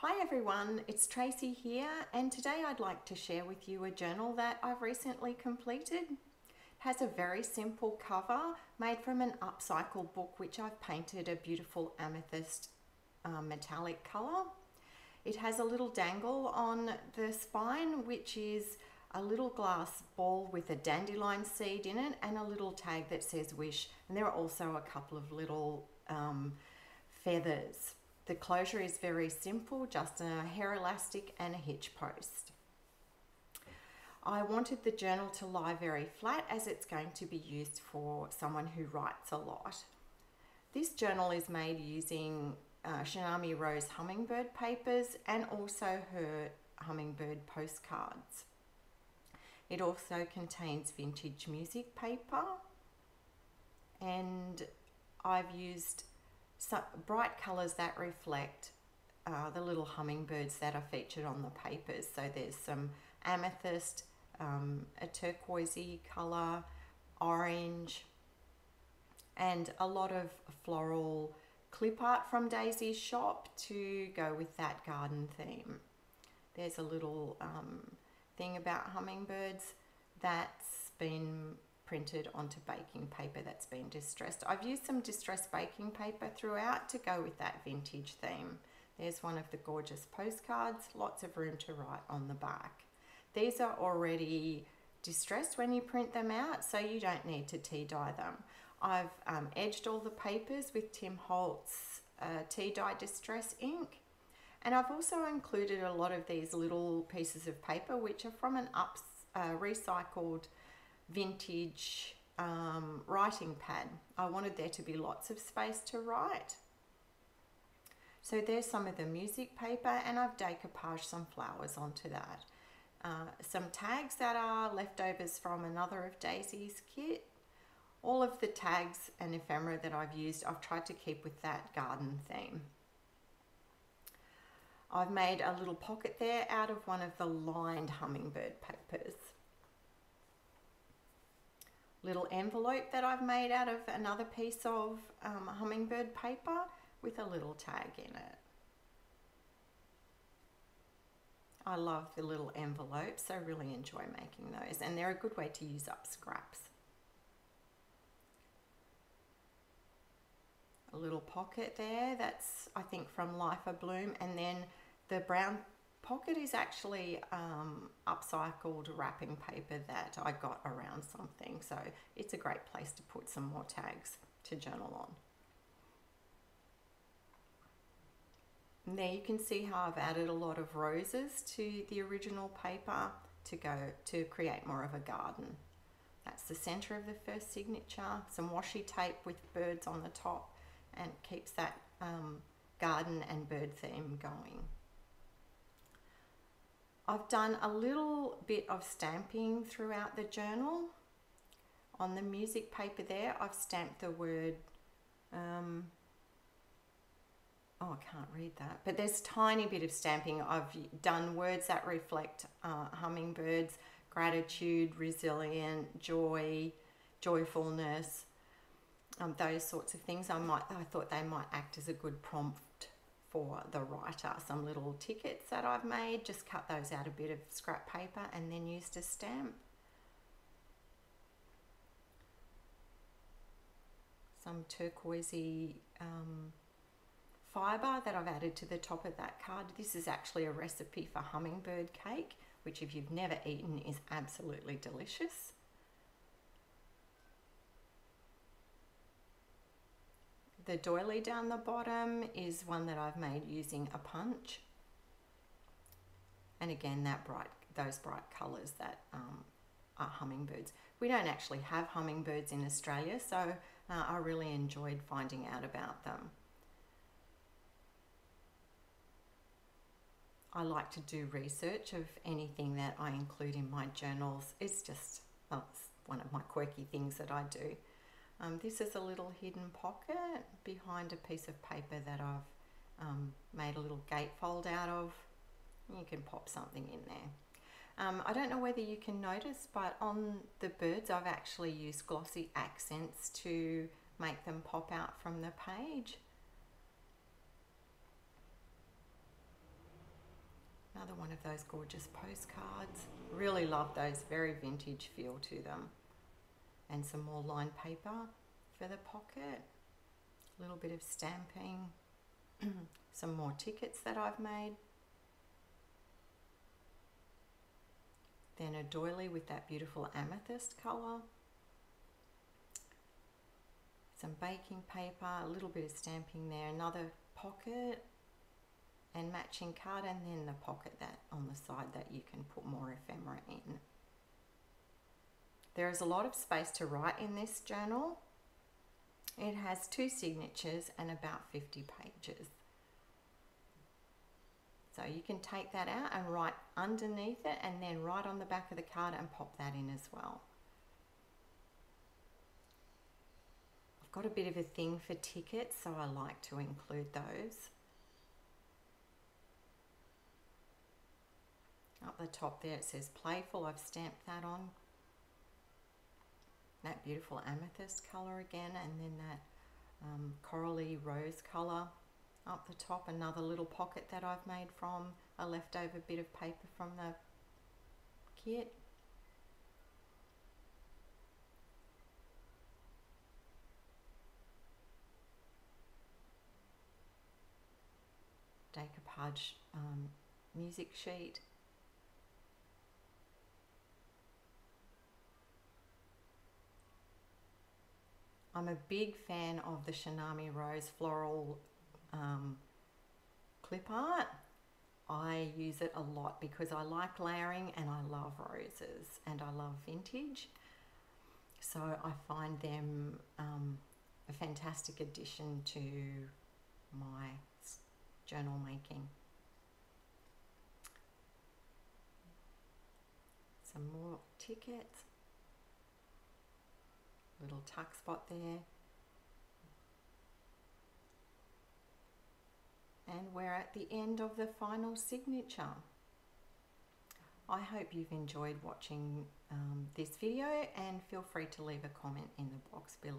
Hi everyone, it's Tracy here, and today I'd like to share with you a journal that I've recently completed. It has a very simple cover made from an upcycled book which I've painted a beautiful amethyst metallic colour. It has a little dangle on the spine which is a little glass ball with a dandelion seed in it and a little tag that says wish, and there are also a couple of little feathers. The closure is very simple, just a hair elastic and a hitch post. I wanted the journal to lie very flat as it's going to be used for someone who writes a lot. This journal is made using TsunamiRose Hummingbird papers and also her Hummingbird postcards. It also contains vintage music paper, and I've used some bright colours that reflect the little hummingbirds that are featured on the papers. So there's some amethyst, a turquoisey colour, orange, and a lot of floral clip art from Daisy's shop to go with that garden theme. There's a little thing about hummingbirds that's been printed onto baking paper that's been distressed. I've used some distressed baking paper throughout to go with that vintage theme. There's one of the gorgeous postcards, lots of room to write on the back. These are already distressed when you print them out, so you don't need to tea dye them. I've edged all the papers with Tim Holtz tea dye distress ink, and I've also included a lot of these little pieces of paper which are from an recycled vintage writing pad. I wanted there to be lots of space to write. So there's some of the music paper, and I've decoupaged some flowers onto that. Some tags that are leftovers from another of Daisy's kit. All of the tags and ephemera that I've used, I've tried to keep with that garden theme. I've made a little pocket there out of one of the lined hummingbird papers. Little envelope that I've made out of another piece of hummingbird paper with a little tag in it. I love the little envelopes, so I really enjoy making those, and they're a good way to use up scraps. A little pocket there, that's I think from Life of Bloom, and then the brown pocket is actually upcycled wrapping paper that I got around something, so it's a great place to put some more tags to journal on. And there you can see how I've added a lot of roses to the original paper to create more of a garden. That's the center of the first signature, some washi tape with birds on the top, and keeps that garden and bird theme going. I've done a little bit of stamping throughout the journal. On the music paper there, I've stamped the word, oh, I can't read that, but there's a tiny bit of stamping. I've done words that reflect hummingbirds, gratitude, resilient, joy, joyfulness, those sorts of things. I thought they might act as a good prompt for the writer. Some little tickets that I've made, just cut those out a bit of scrap paper and then used a stamp. Some turquoisey fibre that I've added to the top of that card. This is actually a recipe for hummingbird cake, which if you've never eaten is absolutely delicious. The doily down the bottom is one that I've made using a punch, and again those bright colours that are hummingbirds. We don't actually have hummingbirds in Australia, so I really enjoyed finding out about them. I like to do research of anything that I include in my journals. It's just it's one of my quirky things that I do. This is a little hidden pocket behind a piece of paper that I've made a little gatefold out of. You can pop something in there. I don't know whether you can notice, but on the birds I've actually used glossy accents to make them pop out from the page. Another one of those gorgeous postcards. Really love those, very vintage feel to them. And some more lined paper for the pocket. A little bit of stamping. Some more tickets that I've made. Then a doily with that beautiful amethyst colour. Some baking paper, a little bit of stamping there, another pocket and matching card, and then the pocket that on the side that you can put more ephemera in. There is a lot of space to write in this journal. It has 2 signatures and about 50 pages. So you can take that out and write underneath it, and then write on the back of the card and pop that in as well. I've got a bit of a thing for tickets, so I like to include those. Up the top there it says playful, I've stamped that on. That beautiful amethyst colour again, and then that corally rose colour. Up the top, another little pocket that I've made from a leftover bit of paper from the kit. Decoupage music sheet. I'm a big fan of the TsunamiRose floral clip art. I use it a lot because I like layering and I love roses and I love vintage. So I find them a fantastic addition to my journal making. Some more tickets. Little tuck spot there. And we're at the end of the final signature. I hope you've enjoyed watching this video, and feel free to leave a comment in the box below.